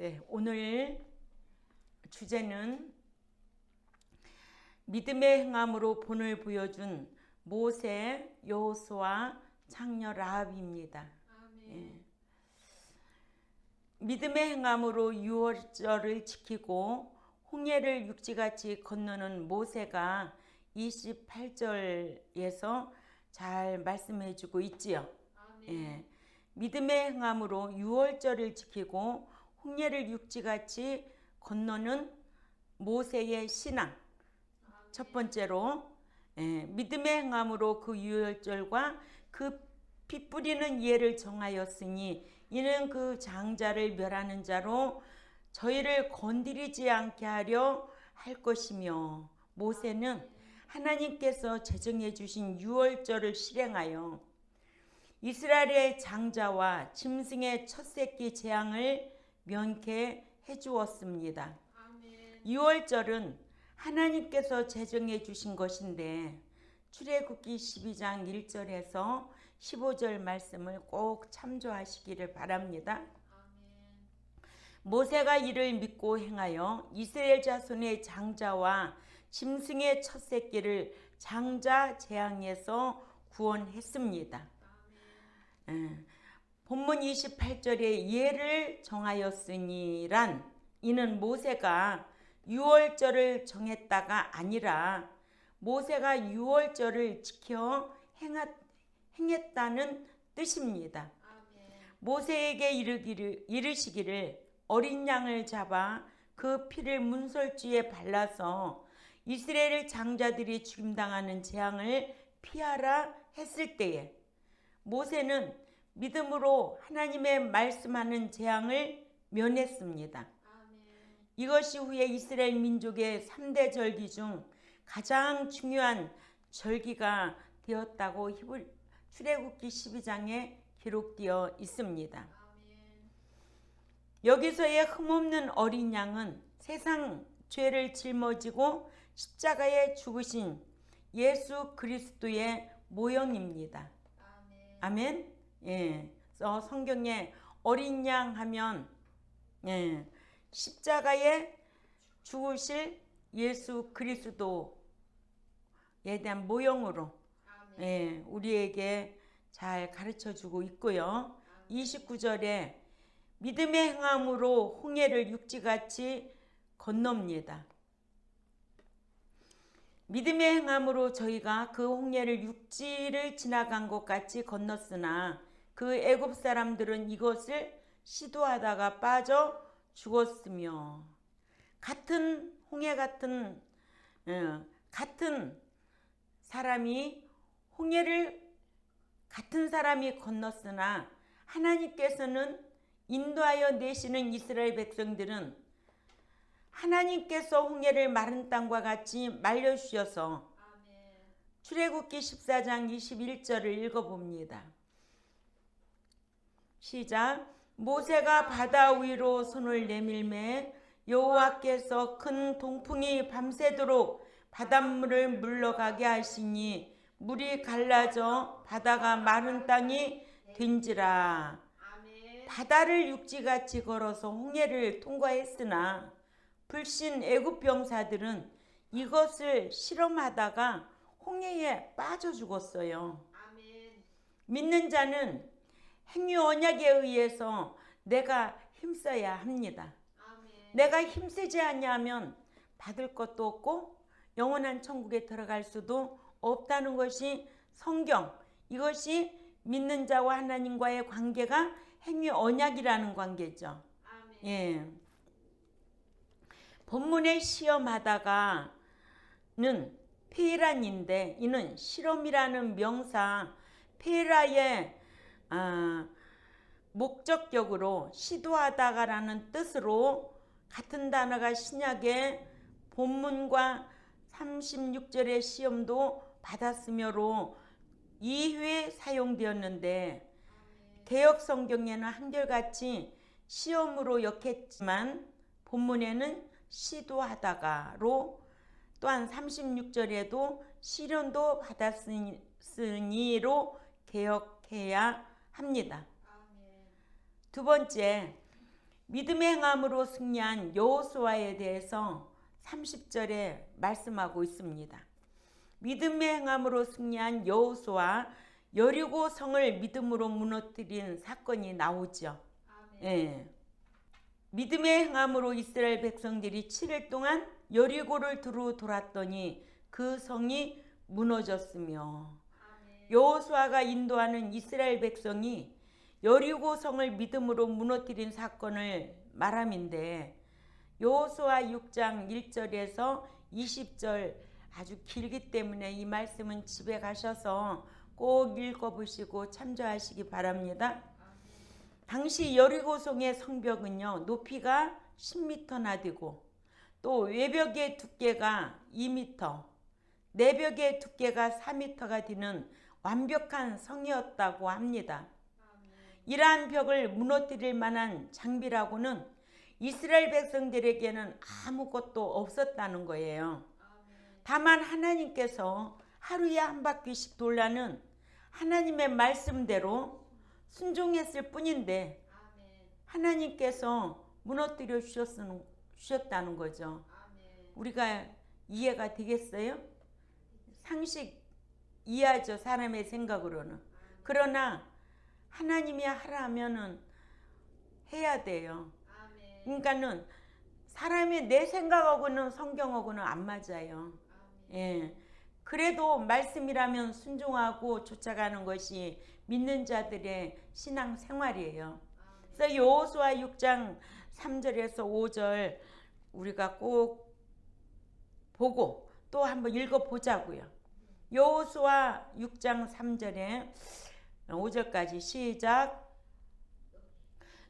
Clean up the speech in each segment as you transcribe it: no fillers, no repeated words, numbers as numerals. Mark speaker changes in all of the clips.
Speaker 1: 네, 오늘 주제는 믿음의 행함으로 본을 보여준 모세, 여호수아, 창녀 라합입니다. 예. 믿음의 행함으로 유월절을 지키고 홍해를 육지같이 건너는 모세가 28절에서 잘 말씀해주고 있지요. 예. 믿음의 행함으로 유월절을 지키고 홍해를 육지같이 건너는 모세의 신앙. 첫 번째로 믿음의 행함으로 그 유월절과 그 피 뿌리는 예를 정하였으니 이는 그 장자를 멸하는 자로 저희를 건드리지 않게 하려 할 것이며, 모세는 하나님께서 제정해 주신 유월절을 실행하여 이스라엘의 장자와 짐승의 첫 새끼 재앙을 면케해 주었습니다. 유월절은 하나님께서 제정해 주신 것인데 출애굽기 12장 1절에서 15절 말씀을 꼭 참조하시기를 바랍니다. 모세가 이를 믿고 행하여 이스라엘 자손의 장자와 짐승의 첫 새끼를 장자 재앙에서 구원했습니다. 본문 28절에 예를 정하였으니란, 이는 모세가 유월절을 정했다가 아니라 모세가 유월절을 지켜 행했다는 뜻입니다. 모세에게 이르시기를 어린 양을 잡아 그 피를 문설주에 발라서 이스라엘 장자들이 죽임당하는 재앙을 피하라 했을 때에 모세는 믿음으로 하나님의 말씀하는 재앙을 면했습니다. 이것이 후에 이스라엘 민족의 3대 절기 중 가장 중요한 절기가 되었다고 출애굽기 12장에 기록되어 있습니다. 여기서의 흠없는 어린 양은 세상 죄를 짊어지고 십자가에 죽으신 예수 그리스도의 모형입니다. 아멘. 예. 성경에 어린 양 하면 십자가에 죽으실 예수 그리스도에 대한 모형으로 우리에게 잘 가르쳐주고 있고요. 29절에 믿음의 행함으로 홍해를 육지같이 건넙니다. 믿음의 행함으로 저희가 그 홍해를 육지를 지나간 것 같이 건넜으나 그 애굽 사람들은 이것을 시도하다가 빠져 죽었으며, 같은 홍해 같은 사람이 홍해를 같은 사람이 건넜으나 하나님께서는 인도하여 내시는 이스라엘 백성들은 하나님께서 홍해를 마른 땅과 같이 말려주셔서 출애굽기 14장 21절을 읽어봅니다. 시작. 모세가 바다 위로 손을 내밀매 여호와께서 큰 동풍이 밤새도록 바닷물을 물러가게 하시니 물이 갈라져 바다가 마른 땅이 된지라. 바다를 육지같이 걸어서 홍해를 통과했으나 불신 애굽 병사들은 이것을 실험하다가 홍해에 빠져 죽었어요. 믿는 자는 행위 언약에 의해서 내가 힘써야 합니다. 내가 힘쓰지 않냐면 받을 것도 없고 영원한 천국에 들어갈 수도 없다는 것이 성경. 이것이 믿는 자와 하나님과의 관계가 행위 언약이라는 관계죠. 예. 본문의 시험하다가는 페라인데 이는 실험이라는 명사 페라의 목적격으로 시도하다가라는 뜻으로 같은 단어가 신약의 본문과 36절의 시험도 받았으므로 2회 사용되었는데 개역 성경에는 한결같이 시험으로 역했지만 본문에는 시도하다가로, 또한 36절에도 시련도 받았으니로 개역해야 합니다. 두 번째, 믿음의 행함으로 승리한 여호수아에 대해서 30절에 말씀하고 있습니다. 믿음의 행함으로 승리한 여호수아, 여리고 성을 믿음으로 무너뜨린 사건이 나오죠. 예. 믿음의 행함으로 이스라엘 백성들이 7일 동안 여리고를 두루 돌았더니 그 성이 무너졌으며, 여호수아가 인도하는 이스라엘 백성이 여리고 성을 믿음으로 무너뜨린 사건을 말함인데, 여호수아 6장 1절에서 20절 아주 길기 때문에 이 말씀은 집에 가셔서 꼭 읽어보시고 참조하시기 바랍니다. 당시 여리고성의 성벽은요, 높이가 10m나 되고 또 외벽의 두께가 2m, 내벽의 두께가 4m가 되는 완벽한 성이었다고 합니다. 이러한 벽을 무너뜨릴 만한 장비라고는 이스라엘 백성들에게는 아무것도 없었다는 거예요. 다만 하나님께서 하루에 한 바퀴씩 돌라는 하나님의 말씀대로 순종했을 뿐인데 하나님께서 무너뜨려 주셨다는 거죠. 우리가 이해가 되겠어요? 상식 이해하죠, 사람의 생각으로는. 그러나 하나님이 하라 하면은 해야 돼요. 그러니까는 사람이 내 생각하고는 성경하고는 안 맞아요. 예. 그래도 말씀이라면 순종하고 쫓아가는 것이 믿는 자들의 신앙 생활이에요. 그래서 여호수아 6장 3절에서 5절 우리가 꼭 보고 또 한번 읽어보자고요. 여호수아 6장 3절에 5절까지 시작.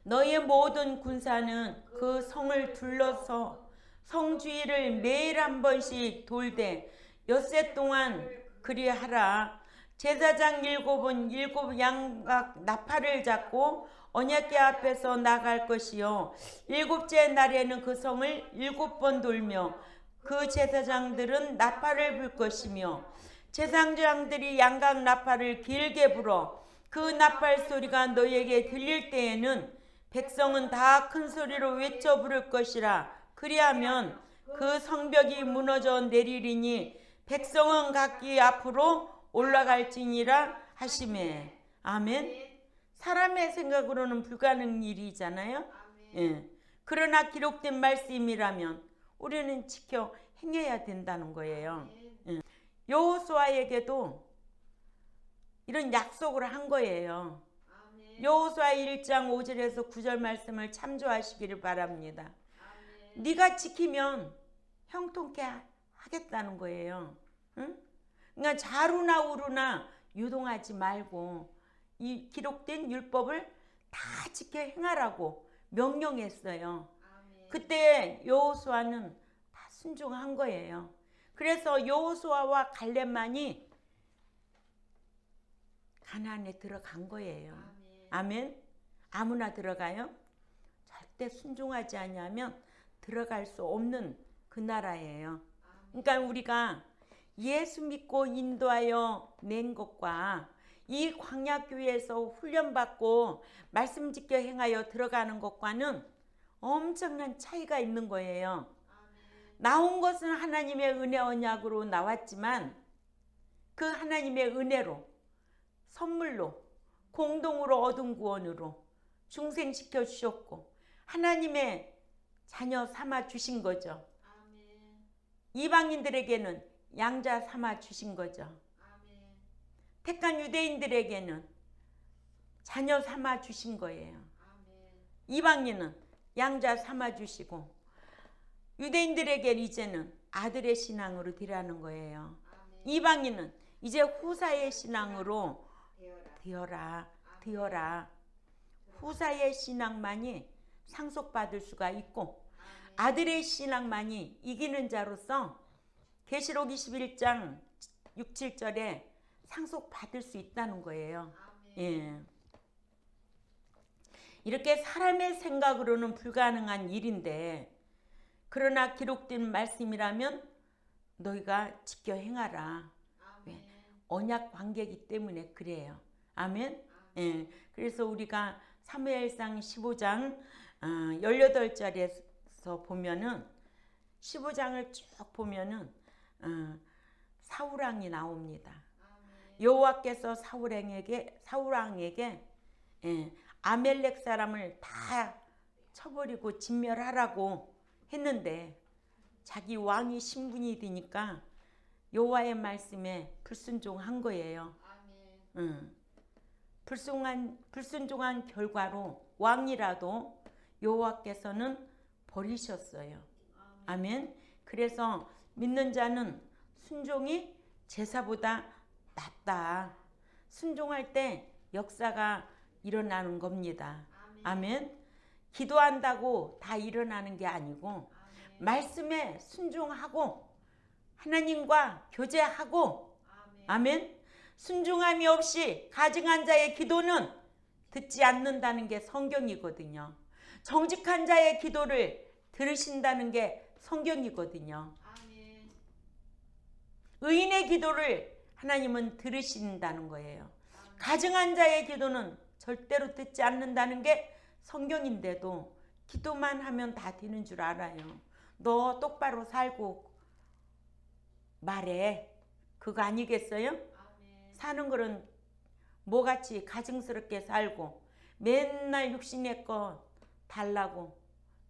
Speaker 1: 너의 모든 군사는 그 성을 둘러서 성 주위를 매일 한 번씩 돌되 엿새 동안 그리하라. 제사장 7은 7 양각 나팔을 잡고 언약궤 앞에서 나갈 것이요 7째 날에는 그 성을 7번 돌며 그 제사장들은 나팔을 불 것이며 제사장들이 양각 나팔을 길게 불어 그 나팔 소리가 너에게 들릴 때에는 백성은 다 큰 소리로 외쳐 부를 것이라. 그리하면 그 성벽이 무너져 내리리니 백성은 각기 앞으로 올라갈지니라 하시매. 아멘. 사람의 생각으로는 불가능한 일이잖아요. 예. 그러나 기록된 말씀이라면 우리는 지켜 행해야 된다는 거예요. 예. 여호수아에게도 이런 약속을 한 거예요. 여호수아 1장 5절에서 9절 말씀을 참조하시기를 바랍니다. 네가 지키면 형통케 하겠다는 거예요. 응? 그러니까 좌루나 우루나 유동하지 말고 이 기록된 율법을 다 지켜 행하라고 명령했어요. 그때 여호수아는 다 순종한 거예요. 그래서 여호수아와 갈렙만이 가나안에 들어간 거예요. 아멘. 아무나 들어가요? 절대 순종하지 않으면 들어갈 수 없는 그 나라예요. 그러니까 우리가 예수 믿고 인도하여 낸 것과 이 광야교회에서 훈련받고 말씀 지켜 행하여 들어가는 것과는 엄청난 차이가 있는 거예요. 나온 것은 하나님의 은혜 언약으로 나왔지만 그 하나님의 은혜로 선물로 공동으로 얻은 구원으로 중생시켜 주셨고 하나님의 자녀 삼아 주신 거죠. 이방인들에게는 양자 삼아 주신 거죠. 택한 유대인들에게는 자녀 삼아 주신 거예요. 이방인은 양자 삼아 주시고 유대인들에게 이제는 아들의 신앙으로 되라는 거예요. 이방인은 이제 후사의 신앙으로 되어라. 후사의 신앙만이 상속받을 수가 있고 아들의 신앙만이 이기는 자로서 계시록 21장 6, 7절에 상속받을 수 있다는 거예요. 예. 이렇게 사람의 생각으로는 불가능한 일인데 그러나 기록된 말씀이라면 너희가 지켜 행하라. 왜? 언약 관계이기 때문에 그래요. 아멘. 예. 그래서 우리가 사무엘상 15장 18절에서 보면은 15장을 쭉 보면은 사울왕이 나옵니다. 여호와께서 사울왕에게 아멜렉 사람을 다 쳐버리고 진멸하라고 했는데 자기 왕이 신분이 되니까 여호와의 말씀에 불순종한 거예요. 불순종한 결과로 왕이라도 여호와께서는 버리셨어요. 아멘. 그래서 믿는 자는 순종이 제사보다 낫다. 순종할 때 역사가 일어나는 겁니다. 아멘. 기도한다고 다 일어나는 게 아니고 말씀에 순종하고 하나님과 교제하고 아멘. 순종함이 없이 가증한 자의 기도는 듣지 않는다는 게 성경이거든요. 정직한 자의 기도를 들으신다는 게 성경이거든요. 의인의 기도를 하나님은 들으신다는 거예요. 가증한 자의 기도는 절대로 듣지 않는다는 게 성경인데도 기도만 하면 다 되는 줄 알아요. 너 똑바로 살고 말해. 그거 아니겠어요? 사는 거는 뭐같이 가증스럽게 살고 맨날 육신의 것 달라고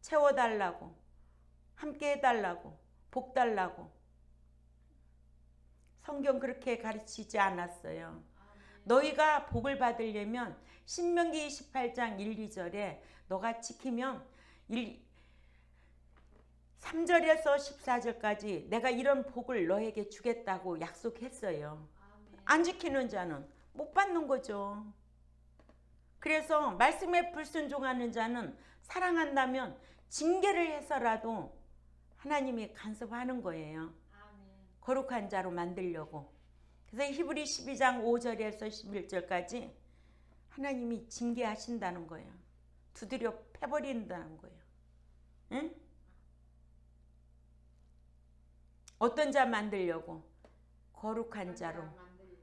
Speaker 1: 채워달라고 함께 해달라고 복 달라고 성경 그렇게 가르치지 않았어요. 너희가 복을 받으려면 신명기 28장 1, 2절에 너가 지키면 3절에서 14절까지 내가 이런 복을 너에게 주겠다고 약속했어요. 안 지키는 자는 못 받는 거죠. 그래서 말씀에 불순종하는 자는 사랑한다면 징계를 해서라도 하나님이 간섭하는 거예요. 거룩한 자로 만들려고. 그래서 히브리 12장 5절에서 11절까지 하나님이 징계하신다는 거예요. 두드려 패버린다는 거예요. 응? 어떤 자 만들려고? 거룩한 자로.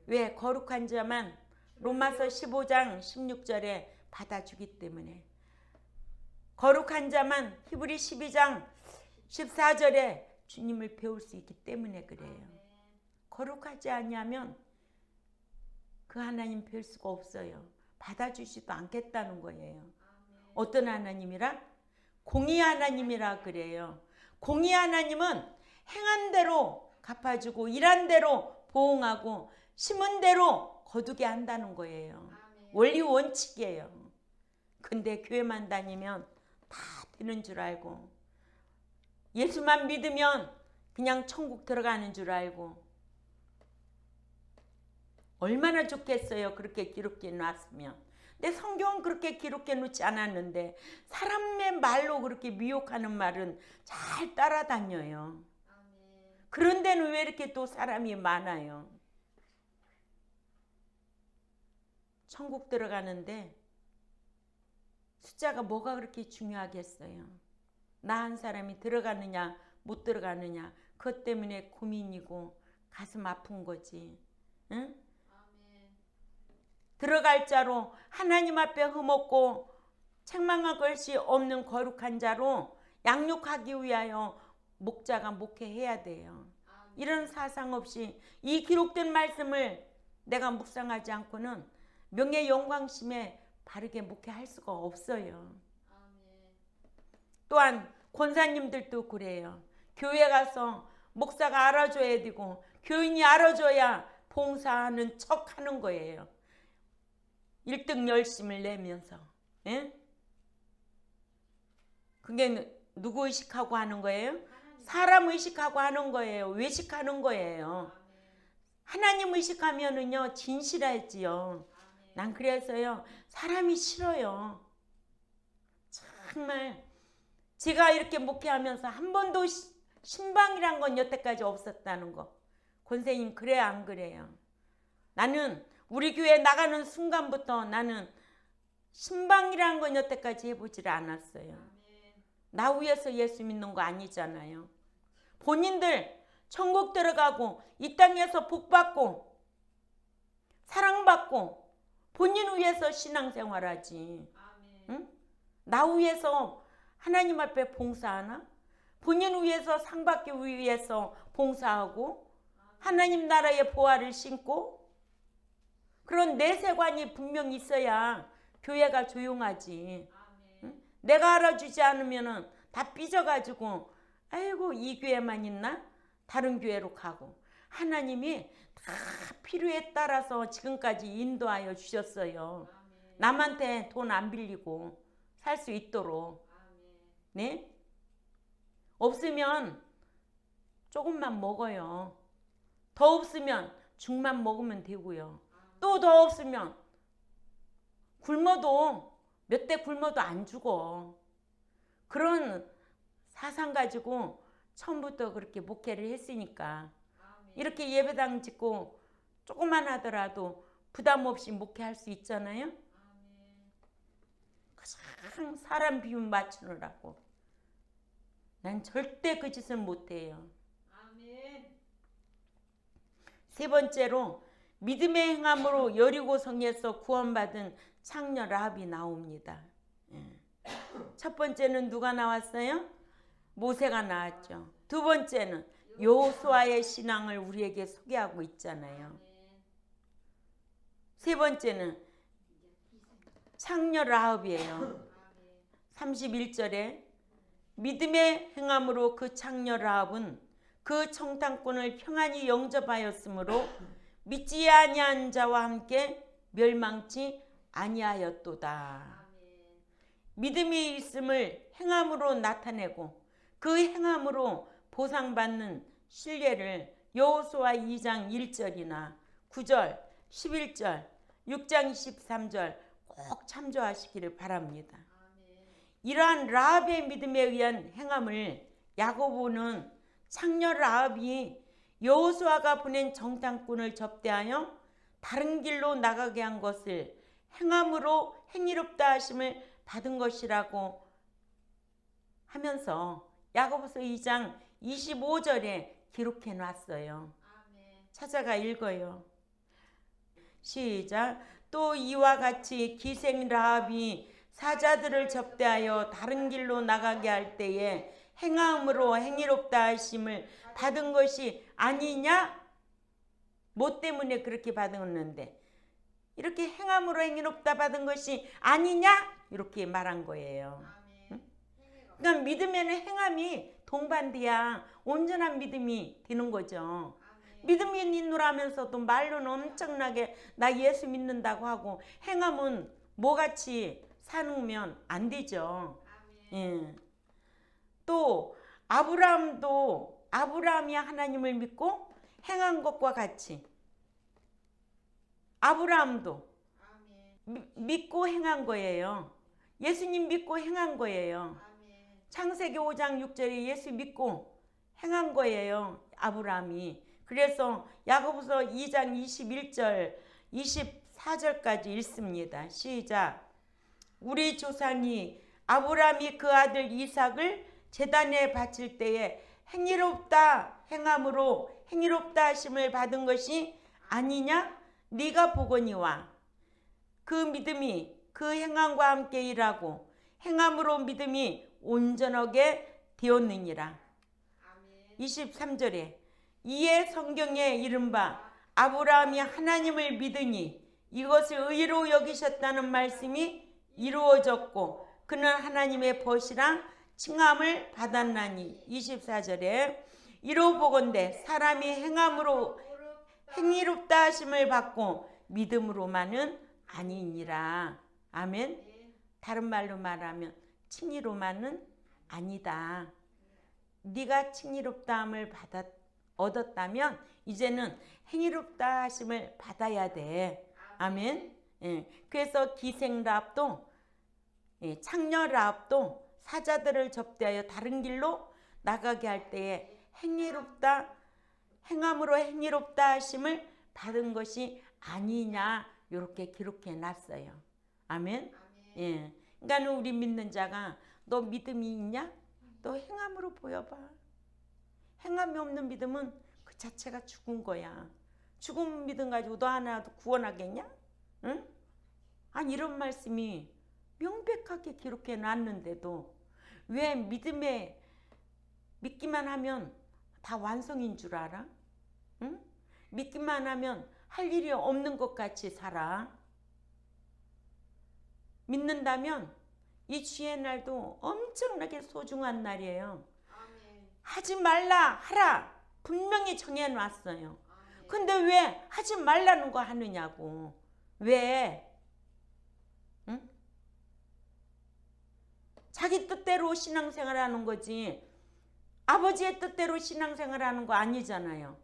Speaker 1: 왜? 거룩한 자만 로마서 15장 16절에 받아주기 때문에. 거룩한 자만 히브리 12장 14절에 주님을 배울 수 있기 때문에 그래요. 거룩하지 않냐면 그 하나님 배울 수가 없어요. 받아주지도 않겠다는 거예요. 어떤 하나님이라? 공의 하나님이라 그래요. 공의 하나님은 행한 대로 갚아주고 일한 대로 보응하고 심은 대로 거두게 한다는 거예요. 원리 원칙이에요. 근데 교회만 다니면 다 되는 줄 알고 예수만 믿으면 그냥 천국 들어가는 줄 알고 얼마나 좋겠어요. 그렇게 기록해 놨으면. 근데 성경은 그렇게 기록해 놓지 않았는데 사람의 말로 그렇게 미혹하는 말은 잘 따라다녀요. 그런 데는 왜 이렇게 또 사람이 많아요. 천국 들어가는데 숫자가 뭐가 그렇게 중요하겠어요. 나 한 사람이 들어가느냐 못 들어가느냐 그것 때문에 고민이고 가슴 아픈 거지. 응? 들어갈 자로 하나님 앞에 흠없고 책망할 것이 없는 거룩한 자로 양육하기 위하여 목자가 목회해야 돼요. 이런 사상 없이 이 기록된 말씀을 내가 묵상하지 않고는 명예 영광심에 바르게 목회할 수가 없어요. 또한 권사님들도 그래요. 교회 가서 목사가 알아줘야 되고 교인이 알아줘야 봉사하는 척 하는 거예요. 1등 열심을 내면서. 예? 그게 누구 의식하고 하는 거예요? 사람 의식하고 하는 거예요. 외식하는 거예요. 하나님 의식하면은요 진실하지요. 난 그래서요 사람이 싫어요. 정말 제가 이렇게 목회하면서 한 번도 신방이란 건 여태까지 없었다는 거. 권사님 그래요 안 그래요? 나는 우리 교회 나가는 순간부터 나는 신방이란 건 여태까지 해보지를 않았어요. 나 위해서 예수 믿는 거 아니잖아요. 본인들 천국 들어가고 이 땅에서 복받고 사랑받고 본인 위해서 신앙생활하지. 응? 나 위해서 하나님 앞에 봉사하나? 본인 위해서 상 받기 위해서 봉사하고 하나님 나라의 보화를 신고 그런 내세관이 분명히 있어야 교회가 조용하지. 응? 내가 알아주지 않으면 다 삐져가지고 아이고 이 교회만 있나? 다른 교회로 가고 하나님이 다 필요에 따라서 지금까지 인도하여 주셨어요. 남한테 돈 안 빌리고 살 수 있도록. 네? 없으면 조금만 먹어요. 더 없으면 죽만 먹으면 되고요. 또 더 없으면 굶어도 몇 대 굶어도 안 죽어. 그런 사상 가지고 처음부터 그렇게 목회를 했으니까 이렇게 예배당 짓고 조금만 하더라도 부담 없이 목회할 수 있잖아요. 가장 사람 비움 맞추느라고. 난 절대 그 짓은 못해요. 세 번째로 믿음의 행함으로 여리고성에서 구원받은 창녀 라합이 나옵니다. 첫 번째는 누가 나왔어요? 모세가 나왔죠. 두 번째는 여호수아의 신앙을 우리에게 소개하고 있잖아요. 세 번째는 창녀 라합이에요. 31절에 믿음의 행함으로 그 창녀 라합은 그 청탐꾼을 평안히 영접하였으므로 믿지 아니한 자와 함께 멸망치 아니하였도다. 믿음이 있음을 행함으로 나타내고 그 행함으로 보상받는 신뢰를 여호수아 2장 1절이나 9절, 11절, 6장 13절 꼭 참조하시기를 바랍니다. 이러한 라합의 믿음에 의한 행함을 야고보는 창녀 라합이 여호수아가 보낸 정탐꾼을 접대하여 다른 길로 나가게 한 것을 행함으로 행위롭다 하심을 받은 것이라고 하면서 야고보서 2장 25절에 기록해 놨어요. 찾아가 읽어요. 시작. 또 이와 같이 기생 라합이 사자들을 접대하여 다른 길로 나가게 할 때에 행함으로 행위롭다 하심을 받은 것이 아니냐? 뭐 때문에 그렇게 받았는데 이렇게 행함으로 행위롭다 받은 것이 아니냐? 이렇게 말한 거예요. 응? 그러니까 믿음에는 행함이 동반돼야 온전한 믿음이 되는 거죠. 믿음이 있노라면서도 말로는 엄청나게 나 예수 믿는다고 하고 행함은 뭐같이 사는 안 되죠. 예. 또 아브라함이 하나님을 믿고 행한 것과 같이 아브라함도 믿고 행한 거예요. 예수님 믿고 행한 거예요. 창세기 5장 6절에 예수 믿고 행한 거예요. 아브라함이. 그래서 야고보서 2장 21절 24절까지 읽습니다. 시작. 우리 조상이 아브라함이 그 아들 이삭을 제단에 바칠 때에 행위롭다 행함으로 행위롭다 하심을 받은 것이 아니냐? 네가 보거니와 그 믿음이 그 행함과 함께 일하고 행함으로 믿음이 온전하게 되었느니라. 23절에 이에 성경에 이른바 아브라함이 하나님을 믿으니 이것을 의로 여기셨다는 말씀이 이루어졌고 그는 하나님의 벗이랑 칭함을 받았나니. 24절에 이로 보건대 사람이 행함으로 행위롭다 하심을 받고 믿음으로만은 아니니라. 아멘. 다른 말로 말하면 칭의로만은 아니다. 네가 칭의롭다함을 얻었다면 이제는 행위롭다 하심을 받아야 돼. 아멘. 예. 그래서 기생 라합도 창녀 라합도 사자들을 접대하여 다른 길로 나가게 할 때에 행함으로 행위롭다 하심을 받은 것이 아니냐 이렇게 기록해 놨어요. 아멘. 예. 그러니까 우리 믿는 자가 너 믿음이 있냐? 너 행함으로 보여봐. 행함이 없는 믿음은 그 자체가 죽은 거야. 죽은 믿음 가지고 너 하나도 구원하겠냐? 응? 아니 이런 말씀이 명백하게 기록해 놨는데도 왜 믿기만 하면 다 완성인 줄 알아? 응? 믿기만 하면 할 일이 없는 것 같이 살아. 믿는다면 이 주의 날도 엄청나게 소중한 날이에요. 하지 말라 하라 분명히 정해놨어요. 근데 왜 하지 말라는 거 하느냐고. 왜? 응? 자기 뜻대로 신앙생활하는 거지 아버지의 뜻대로 신앙생활하는 거 아니잖아요.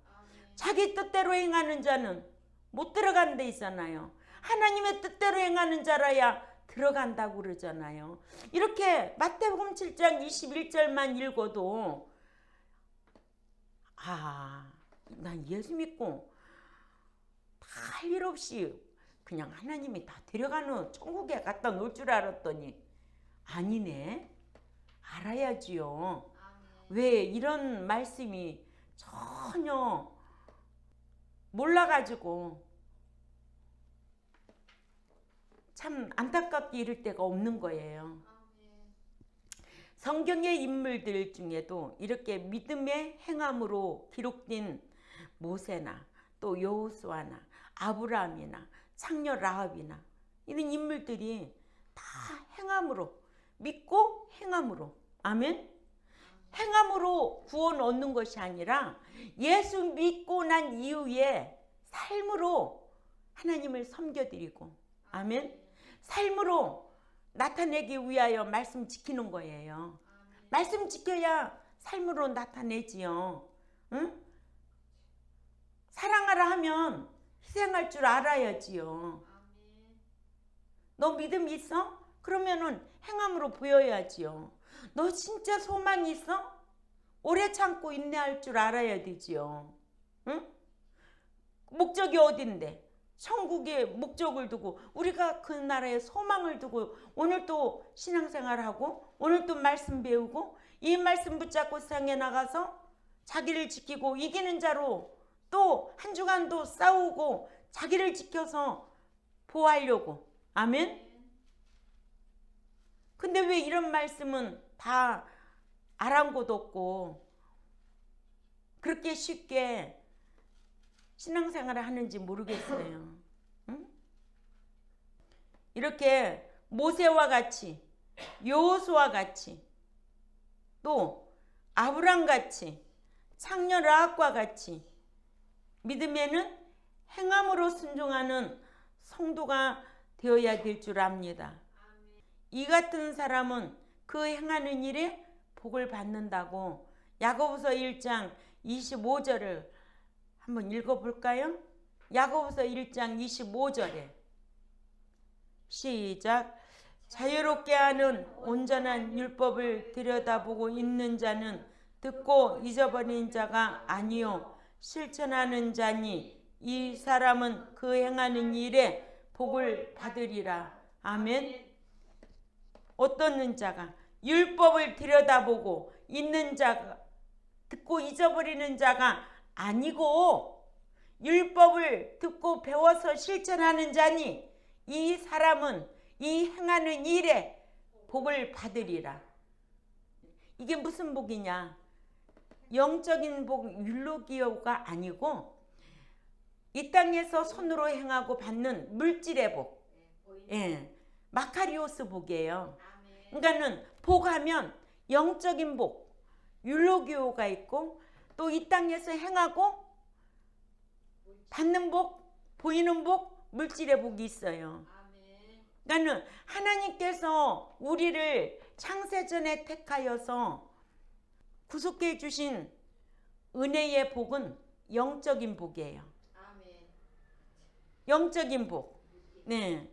Speaker 1: 자기 뜻대로 행하는 자는 못 들어가는 데 있잖아요. 하나님의 뜻대로 행하는 자라야 들어간다고 그러잖아요. 이렇게 마태복음 7장 21절만 읽어도 난 예수 믿고 다 할 일 없이 그냥 하나님이 다 데려가는 천국에 갖다 놓을 줄 알았더니 아니네. 알아야지요. 왜 이런 말씀이 전혀 몰라가지고 참 안타깝게 이럴 때가 없는 거예요. 성경의 인물들 중에도 이렇게 믿음의 행함으로 기록된 모세나 또 여호수아나 아브라함이나 창녀 라합이나 이런 인물들이 다 행함으로 믿고 행함으로 아멘. 행함으로 구원 얻는 것이 아니라 예수 믿고 난 이후에 삶으로 하나님을 섬겨드리고 아멘. 삶으로 나타내기 위하여 말씀 지키는 거예요. 말씀 지켜야 삶으로 나타내지요. 응? 사랑하라 하면 희생할 줄 알아야지요. 너 믿음 있어? 그러면은 행함으로 보여야지요. 너 진짜 소망이 있어? 오래 참고 인내할 줄 알아야 되지요. 응? 목적이 어딘데? 천국의 목적을 두고 우리가 그 나라에 소망을 두고 오늘 또 신앙생활하고 오늘 또 말씀 배우고 이 말씀 붙잡고 세상에 나가서 자기를 지키고 이기는 자로 또 한 주간도 싸우고 자기를 지켜서 보호하려고 아멘. 근데 왜 이런 말씀은 다 아랑곳 없고 그렇게 쉽게 신앙생활을 하는지 모르겠어요. 응? 이렇게 모세와 같이 여호수아와 같이 또 아브람 같이 창녀 라합과 같이 믿음에는 행함으로 순종하는 성도가 되어야 될 줄 압니다. 이 같은 사람은 그 행하는 일에 복을 받는다고 야고보서 1장 25절을 한번 읽어볼까요? 야고보서 1장 25절에 시작. 자유롭게 하는 온전한 율법을 들여다보고 있는 자는 듣고 잊어버린 자가 아니요 실천하는 자니 이 사람은 그 행하는 일에 복을 받으리라. 아멘. 어떤 자가 율법을 들여다보고 있는 자가 듣고 잊어버리는 자가 아니고 율법을 듣고 배워서 실천하는 자니 이 사람은 이 행하는 일에 복을 받으리라. 이게 무슨 복이냐? 영적인 복 율로기요가 아니고 이 땅에서 손으로 행하고 받는 물질의 복. 예, 마카리오스 복이에요. 그러니까는 복하면 영적인 복, 율로기요가 있고 또 이 땅에서 행하고 받는 복, 보이는 복, 물질의 복이 있어요. 그러니까 하나님께서 우리를 창세전에 택하여서 구속해 주신 은혜의 복은 영적인 복이에요. 영적인 복. 네.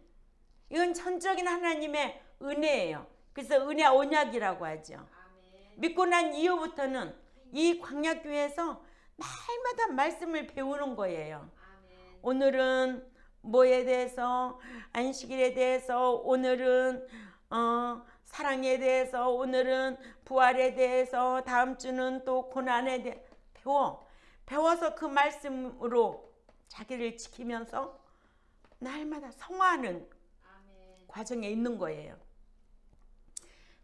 Speaker 1: 이건 전적인 하나님의 은혜예요. 그래서 은혜 언약이라고 하죠. 믿고 난 이후부터는 이 광야교회에서 날마다 말씀을 배우는 거예요. 오늘은 뭐에 대해서, 안식일에 대해서, 오늘은 사랑에 대해서, 오늘은 부활에 대해서, 다음 주는 또 고난에 대해 배워서 그 말씀으로 자기를 지키면서 날마다 성화하는 과정에 있는 거예요.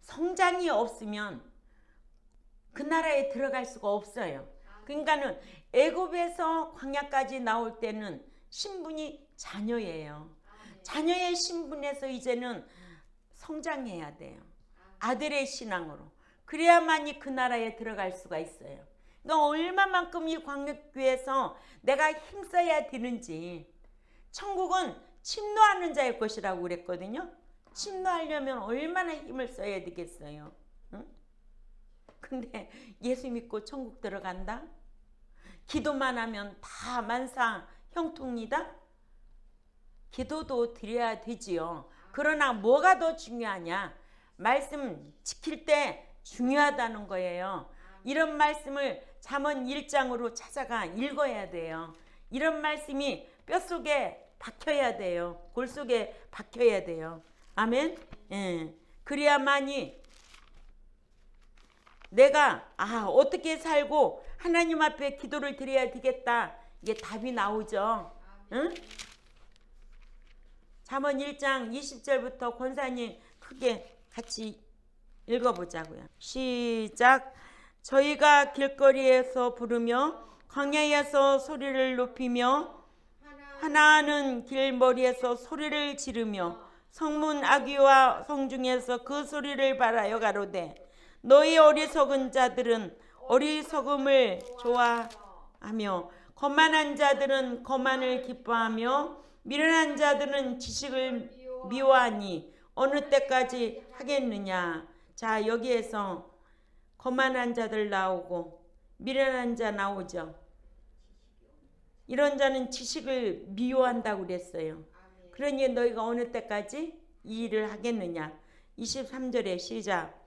Speaker 1: 성장이 없으면 그 나라에 들어갈 수가 없어요. 그러니까는 애굽에서 광야까지 나올 때는 신분이 자녀예요. 자녀의 신분에서 이제는 성장해야 돼요. 아들의 신앙으로. 그래야만이 그 나라에 들어갈 수가 있어요. 그러니까 얼마만큼 이 광역교회에서 내가 힘써야 되는지. 천국은 침노하는 자의 것이라고 그랬거든요. 침노하려면 얼마나 힘을 써야 되겠어요. 응? 근데 예수 믿고 천국 들어간다? 기도만 하면 다 만사 형통이다? 기도도 드려야 되지요. 그러나 뭐가 더 중요하냐? 말씀 지킬 때 중요하다는 거예요. 이런 말씀을 잠언 1장으로 찾아가 읽어야 돼요. 이런 말씀이 뼛속에 박혀야 돼요. 골속에 박혀야 돼요. 아멘. 예. 그래야만이 내가 어떻게 살고 하나님 앞에 기도를 드려야 되겠다. 이게 답이 나오죠. 응? 잠언 1장 20절부터 권사님 크게 같이 읽어보자고요. 시작. 저희가 길거리에서 부르며 광야에서 소리를 높이며 하나는 길머리에서 소리를 지르며 성문 아귀와 성중에서 그 소리를 바라여 가로되 너희 어리석은 자들은 어리석음을 좋아하며 거만한 자들은 거만을 기뻐하며 미련한 자들은 지식을 미워하니 어느 때까지 하겠느냐. 자, 여기에서 거만한 자들 나오고 미련한 자 나오죠. 이런 자는 지식을 미워한다고 그랬어요. 그러니 너희가 어느 때까지 이 일을 하겠느냐. 23절에 시작.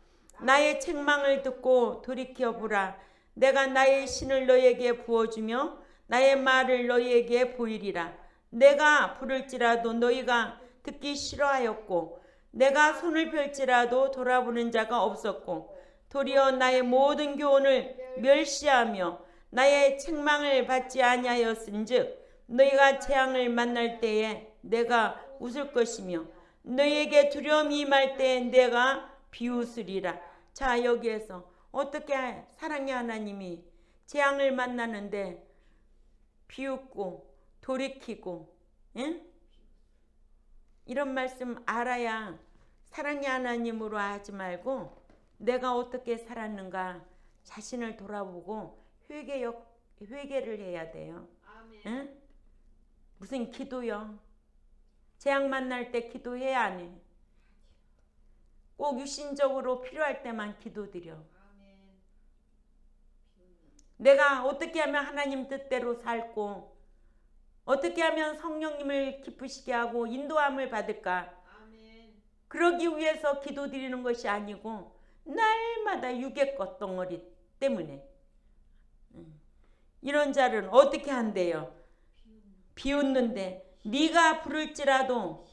Speaker 1: 나의 책망을 듣고 돌이켜보라. 내가 나의 신을 너희에게 부어주며 나의 말을 너희에게 보이리라. 내가 부를지라도 너희가 듣기 싫어하였고 내가 손을 펼지라도 돌아보는 자가 없었고 도리어 나의 모든 교훈을 멸시하며 나의 책망을 받지 아니하였은즉 너희가 재앙을 만날 때에 내가 웃을 것이며 너희에게 두려움이 임할 때에 내가 비웃으리라. 자, 여기에서 어떻게 사랑의 하나님이 재앙을 만나는데 비웃고 돌이키고, 예? 이런 말씀 알아야 사랑의 하나님으로 하지 말고 내가 어떻게 살았는가 자신을 돌아보고 회개를 해야 돼요. 예? 무슨 기도요? 재앙 만날 때 기도해야 안 해? 꼭 육신적으로 필요할 때만 기도드려. 내가 어떻게 하면 하나님 뜻대로 살고 어떻게 하면 성령님을 기쁘시게 하고 인도함을 받을까? 그러기 위해서 기도드리는 것이 아니고 날마다 육의 것 덩어리 때문에. 이런 자는 어떻게 한대요? 비웃는데 네가 부를지라도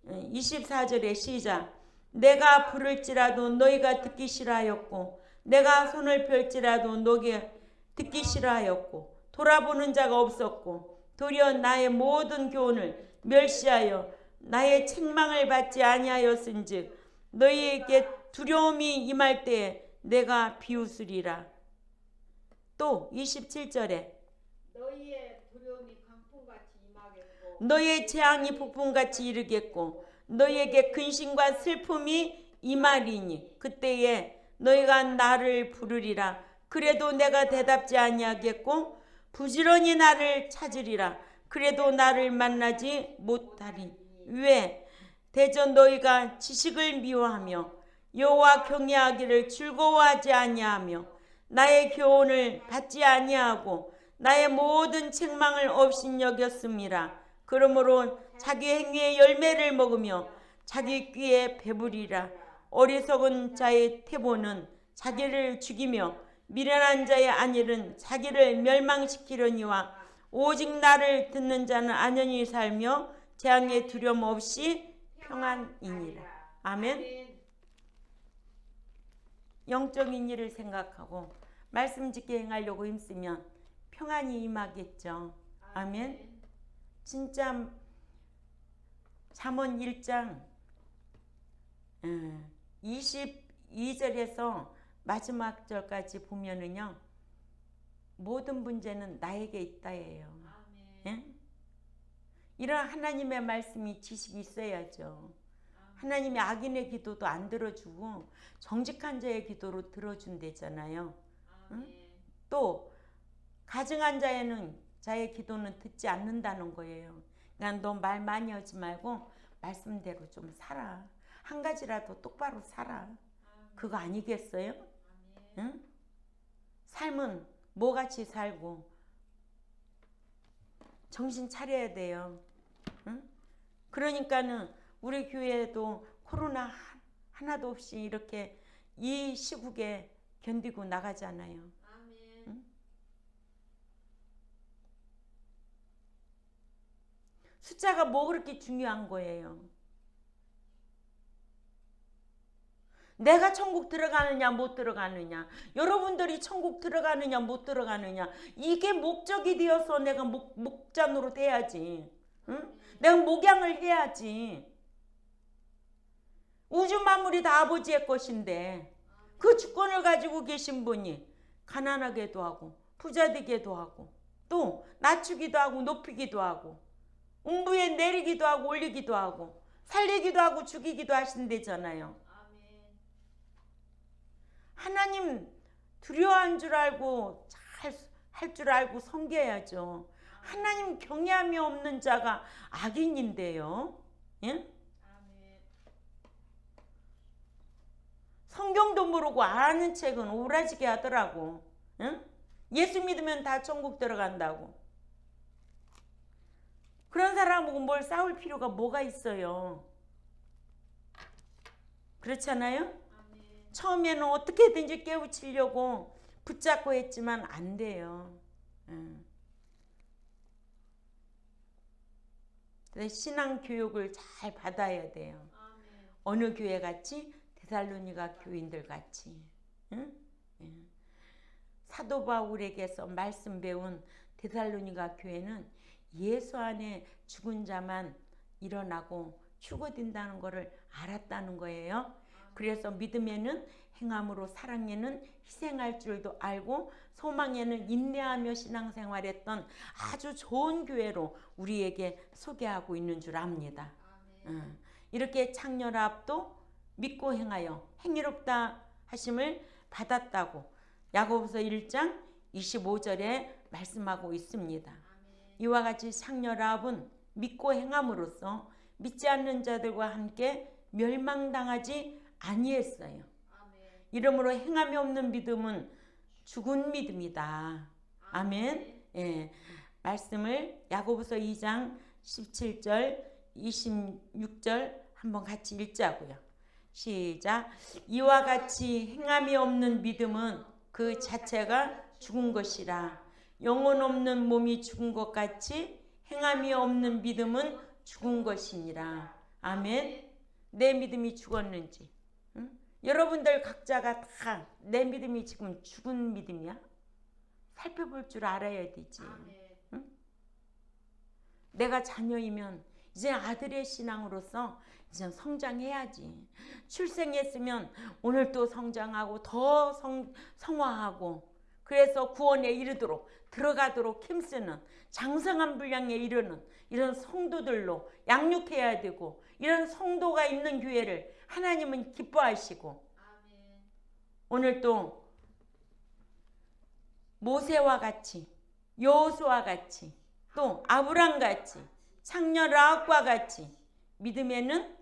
Speaker 1: 24절에 시작. 내가 부를지라도 너희가 듣기 싫어하였고 내가 손을 펼지라도 너희가 듣기 싫어하였고 돌아보는 자가 없었고 도리어 나의 모든 교훈을 멸시하여 나의 책망을 받지 아니하였은즉 너희에게 두려움이 임할 때에 내가 비웃으리라. 또 27절에
Speaker 2: 너희의 두려움이 강풍같이 임하겠고
Speaker 1: 너희의 재앙이 폭풍같이 이르겠고 너희에게 근심과 슬픔이 임하리니 그때에 너희가 나를 부르리라. 그래도 내가 대답지 아니하겠고 부지런히 나를 찾으리라. 그래도 나를 만나지 못하리. 왜? 대저 너희가 지식을 미워하며 여호와 경외하기를 즐거워하지 아니하며 나의 교훈을 받지 아니하고 나의 모든 책망을 업신여겼음이라. 그러므로 자기 행위의 열매를 먹으며 자기 귀에 배부리라. 어리석은 자의 태보는 자기를 죽이며 미련한 자의 안일은 자기를 멸망시키려니와 오직 나를 듣는 자는 안연히 살며 재앙의 두려움 없이 평안이니라. 아멘. 영적인 일을 생각하고 말씀 짓게 행하려고 힘쓰면 평안이 임하겠죠. 아멘. 진짜 잠언 1장 22절에서 마지막 절까지 보면은요. 모든 문제는 나에게 있다예요.
Speaker 2: 아멘.
Speaker 1: 예? 이런 하나님의 말씀이 지식이 있어야죠. 하나님이 악인의 기도도 안 들어주고 정직한 자의 기도로 들어준대잖아요.
Speaker 2: 아멘.
Speaker 1: 응? 또 가증한 자의 기도는 듣지 않는다는 거예요. 그러니까 너 말 많이 하지 말고 말씀대로 좀 살아. 한 가지라도 똑바로 살아. 그거 아니겠어요?
Speaker 2: 아멘.
Speaker 1: 응? 삶은 뭐같이 살고 정신 차려야 돼요. 응? 그러니까는 우리 교회도 코로나 하나도 없이 이렇게 이 시국에 견디고 나가잖아요.
Speaker 2: 아멘.
Speaker 1: 응? 숫자가 뭐 그렇게 중요한 거예요. 내가 천국 들어가느냐 못 들어가느냐, 여러분들이 천국 들어가느냐 못 들어가느냐, 이게 목적이 되어서 내가 목자 노릇 해야지. 응? 내가 목양을 해야지. 우주 만물이 다 아버지의 것인데 그 주권을 가지고 계신 분이 가난하게도 하고 부자 되게도 하고 또 낮추기도 하고 높이기도 하고 음부에 내리기도 하고 올리기도 하고 살리기도 하고 죽이기도 하신대잖아요. 하나님 두려워한 줄 알고 잘 할 줄 알고 섬겨야죠. 하나님 경외함이 없는 자가 악인인데요. 예? 성경도 모르고 아는 책은 오라지게 하더라고. 응? 예수 믿으면 다 천국 들어간다고. 그런 사람하고 뭘 싸울 필요가 뭐가 있어요. 그렇잖아요? 처음에는 어떻게든지 깨우치려고 붙잡고 했지만 안 돼요. 신앙 교육을 잘 받아야 돼요. 어느 교회 같이? 데살로니가 교인들 같이. 응? 사도 바울에게서 말씀 배운 데살로니가 교회는 예수 안에 죽은 자만 일어나고 휴거된다는 것을 알았다는 거예요. 그래서 믿음에는 행함으로, 사랑에는 희생할 줄도 알고, 소망에는 인내하며 신앙생활했던 아주 좋은 교회로 우리에게 소개하고 있는 줄 압니다. 이렇게 창녀랍도 믿고 행하여 행위롭다 하심을 받았다고 야고보서 1장 25절에 말씀하고 있습니다. 이와 같이 창녀랍은 믿고 행함으로써 믿지 않는 자들과 함께 멸망당하지 아니했어요. 이러므로 행함이 없는 믿음은 죽은 믿음이다. 아멘. 예. 말씀을 야고보서 2장 17절 26절 한번 같이 읽자고요. 시작. 이와 같이 행함이 없는 믿음은 그 자체가 죽은 것이라. 영혼 없는 몸이 죽은 것 같이 행함이 없는 믿음은 죽은 것이니라. 아멘. 내 믿음이 죽었는지, 응? 여러분들 각자가 다 내 믿음이 지금 죽은 믿음이야? 살펴볼 줄 알아야 되지. 응? 내가 자녀이면 이제 아들의 신앙으로서 이제 성장해야지. 출생했으면 오늘 또 성장하고 더 성화하고, 그래서 구원에 이르도록 들어가도록 힘쓰는 장성한 분량에 이르는 이런 성도들로 양육해야 되고, 이런 성도가 있는 교회를 하나님은 기뻐하시고, 오늘 또 모세와 같이, 여호수아와 같이, 또 아브람 같이, 창녀 라합과 같이 믿음에는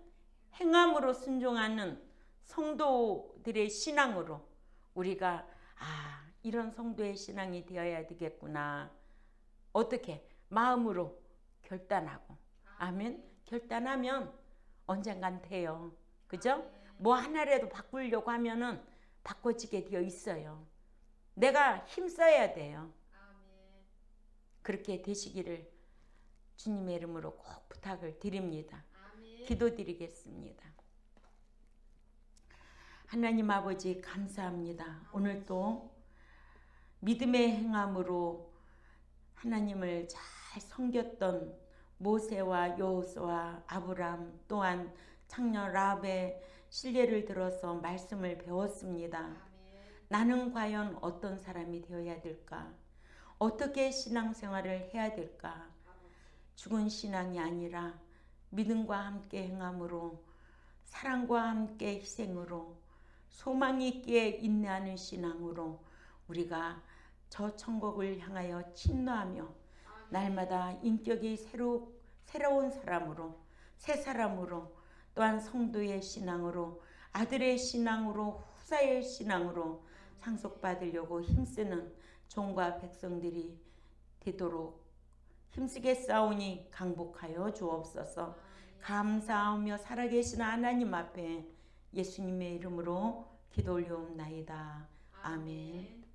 Speaker 1: 행함으로 순종하는 성도들의 신앙으로 우리가 이런 성도의 신앙이 되어야 되겠구나. 어떻게? 마음으로 결단하고. 아멘. 결단하면 언젠간 돼요. 그죠? 뭐 하나라도 바꾸려고 하면은 바꿔지게 되어 있어요. 내가 힘써야 돼요. 그렇게 되시기를 주님의 이름으로 꼭 부탁을 드립니다. 기도드리겠습니다. 하나님 아버지 감사합니다. 오늘 또 믿음의 행함으로 하나님을 잘 섬겼던 모세와 여호수아, 아브람, 또한 창녀 라합의 실례를 들어서 말씀을 배웠습니다.
Speaker 2: 아멘.
Speaker 1: 나는 과연 어떤 사람이 되어야 될까? 어떻게 신앙생활을 해야 될까? 죽은 신앙이 아니라 믿음과 함께 행함으로, 사랑과 함께 희생으로, 소망 있게 인내하는 신앙으로 우리가 저 천국을 향하여 침노하며 날마다 인격이 새로운 사람으로, 새 사람으로, 또한 성도의 신앙으로, 아들의 신앙으로, 후사의 신앙으로 상속받으려고 힘쓰는 종과 백성들이 되도록 힘쓰게 싸우니 강복하여 주옵소서. 감사하며 살아계신 하나님 앞에 예수님의 이름으로 기도 올려옵나이다. 아멘.